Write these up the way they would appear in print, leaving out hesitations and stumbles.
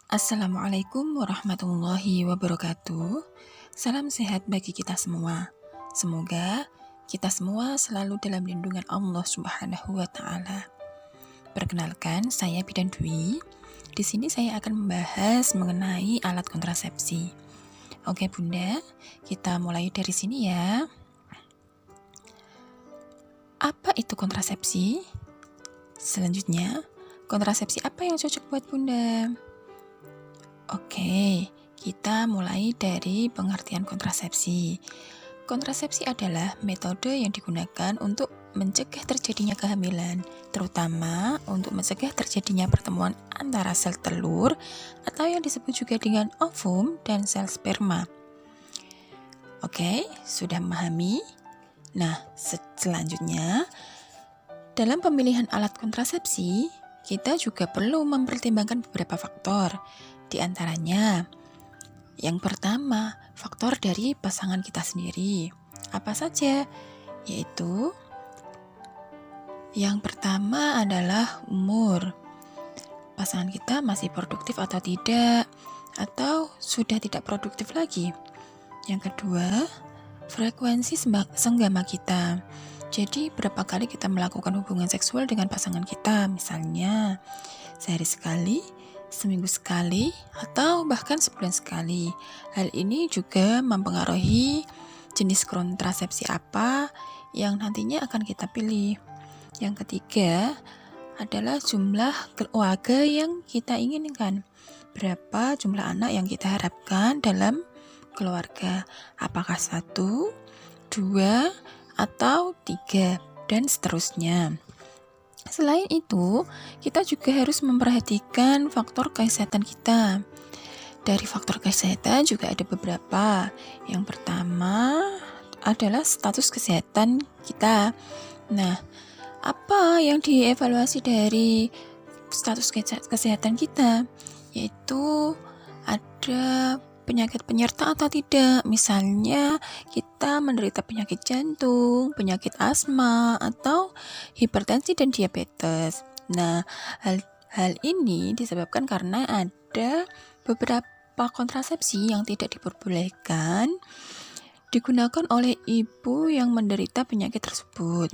Assalamualaikum warahmatullahi wabarakatuh. Salam sehat bagi kita semua. Semoga kita semua selalu dalam lindungan Allah Subhanahu wa taala. Perkenalkan, saya Bidan Dwi. Di sini saya akan membahas mengenai alat kontrasepsi. Oke, Bunda, kita mulai dari sini ya. Apa itu kontrasepsi? Selanjutnya, kontrasepsi apa yang cocok buat Bunda? Oke, kita mulai dari pengertian kontrasepsi. Kontrasepsi adalah metode yang digunakan untuk mencegah terjadinya kehamilan, terutama untuk mencegah terjadinya pertemuan antara sel telur atau yang disebut juga dengan ovum dan sel sperma. Oke, sudah memahami? Nah, selanjutnya, dalam pemilihan alat kontrasepsi, kita juga perlu mempertimbangkan beberapa faktor. Di antaranya, yang pertama, faktor dari pasangan kita sendiri. Apa saja? Yaitu, yang pertama adalah umur. Pasangan kita masih produktif atau tidak, atau sudah tidak produktif lagi. Yang kedua, frekuensi senggama kita. Jadi, berapa kali kita melakukan hubungan seksual dengan pasangan kita, misalnya sehari sekali, seminggu sekali, atau bahkan sebulan sekali. Hal ini juga mempengaruhi jenis kontrasepsi apa yang nantinya akan kita pilih. Yang ketiga adalah jumlah keluarga yang kita inginkan. Berapa jumlah anak yang kita harapkan dalam keluarga? Apakah 1, 2, atau 3, dan seterusnya. Selain itu, kita juga harus memperhatikan faktor kesehatan kita. Dari faktor kesehatan juga ada beberapa. Yang pertama adalah status kesehatan kita. Nah, apa yang dievaluasi dari status kesehatan kita? Yaitu ada penyakit penyerta atau tidak. Misalnya kita menderita penyakit jantung, penyakit asma, atau hipertensi dan diabetes. Nah, hal ini disebabkan karena ada beberapa kontrasepsi yang tidak diperbolehkan digunakan oleh ibu yang menderita penyakit tersebut.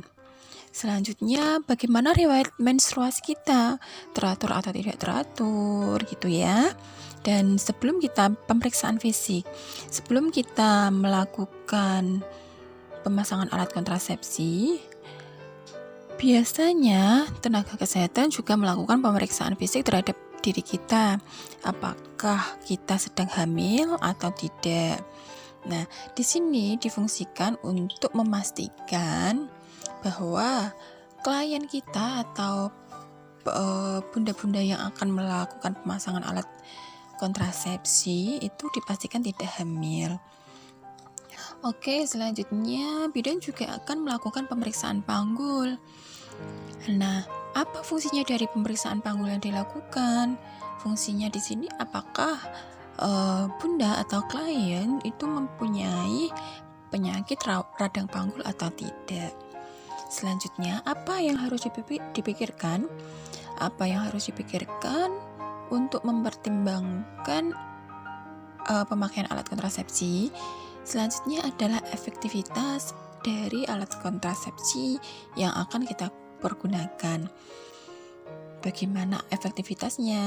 Selanjutnya, bagaimana riwayat menstruasi kita? Teratur atau tidak teratur gitu ya. Dan sebelum kita pemeriksaan fisik, sebelum kita melakukan pemasangan alat kontrasepsi, biasanya tenaga kesehatan juga melakukan pemeriksaan fisik terhadap diri kita. Apakah kita sedang hamil atau tidak? Nah, di sini difungsikan untuk memastikan bahwa klien kita atau bunda-bunda yang akan melakukan pemasangan alat kontrasepsi itu dipastikan tidak hamil. Oke, selanjutnya bidan juga akan melakukan pemeriksaan panggul. Nah, apa fungsinya dari pemeriksaan panggul yang dilakukan? Fungsinya di sini apakah bunda atau klien itu mempunyai penyakit radang panggul atau tidak? Selanjutnya, apa yang harus dipikirkan? Apa yang harus dipikirkan untuk mempertimbangkan pemakaian alat kontrasepsi? Selanjutnya adalah efektivitas dari alat kontrasepsi yang akan kita pergunakan. Bagaimana efektivitasnya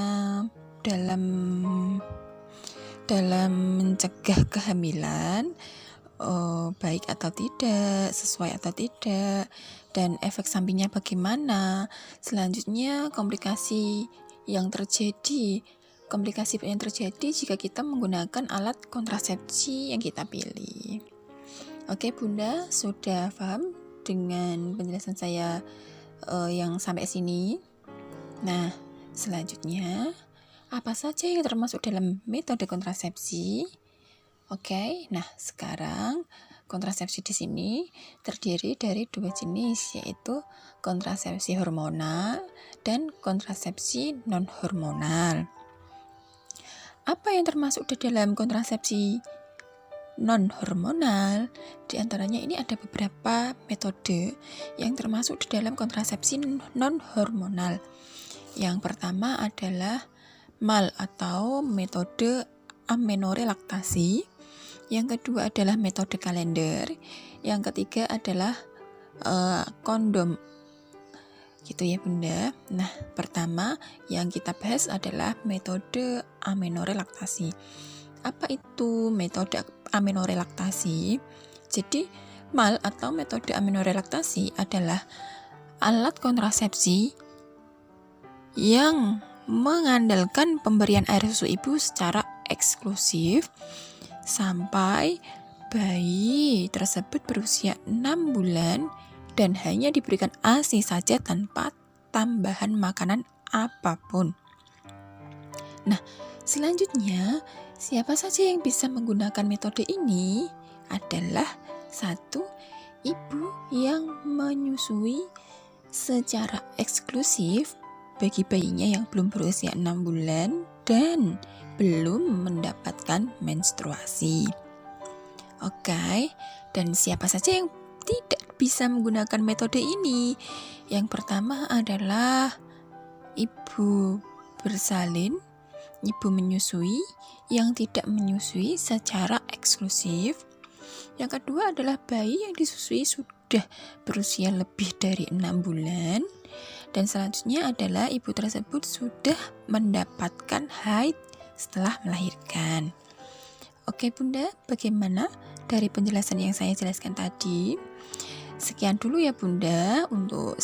dalam mencegah kehamilan? Baik atau tidak, sesuai atau tidak, dan efek sampingnya bagaimana. Selanjutnya, komplikasi yang terjadi jika kita menggunakan alat kontrasepsi yang kita pilih. Oke, Bunda, sudah paham dengan penjelasan saya yang sampai sini? Nah, selanjutnya, apa saja yang termasuk dalam metode kontrasepsi? Oke, nah sekarang kontrasepsi di sini terdiri dari 2 jenis, yaitu kontrasepsi hormonal dan kontrasepsi non-hormonal. Apa yang termasuk di dalam kontrasepsi non-hormonal? Di antaranya ini ada beberapa metode yang termasuk di dalam kontrasepsi non-hormonal. Yang pertama adalah MAL atau metode amenorelaktasi. Yang kedua adalah metode kalender. Yang ketiga adalah kondom. Gitu ya Bunda. Nah, pertama yang kita bahas adalah metode amenorelaktasi. Apa itu metode amenorelaktasi? Jadi, MAL atau metode amenorelaktasi adalah alat kontrasepsi yang mengandalkan pemberian air susu ibu secara eksklusif sampai bayi tersebut berusia 6 bulan dan hanya diberikan ASI saja tanpa tambahan makanan apapun. Nah, selanjutnya, siapa saja yang bisa menggunakan metode ini adalah satu, ibu yang menyusui secara eksklusif bagi bayinya yang belum berusia 6 bulan dan belum mendapatkan menstruasi. Oke, dan siapa saja yang tidak bisa menggunakan metode ini? Yang pertama adalah ibu bersalin, ibu menyusui yang tidak menyusui secara eksklusif. Yang kedua adalah bayi yang disusui sudah berusia lebih dari 6 bulan. Dan selanjutnya adalah ibu tersebut sudah mendapatkan haid setelah melahirkan. Oke Bunda, bagaimana dari penjelasan yang saya jelaskan tadi? Sekian dulu ya Bunda untuk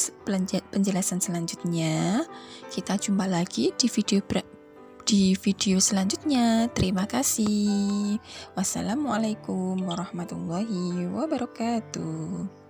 penjelasan selanjutnya. Kita jumpa lagi di video selanjutnya. Terima kasih. Wassalamualaikum warahmatullahi wabarakatuh.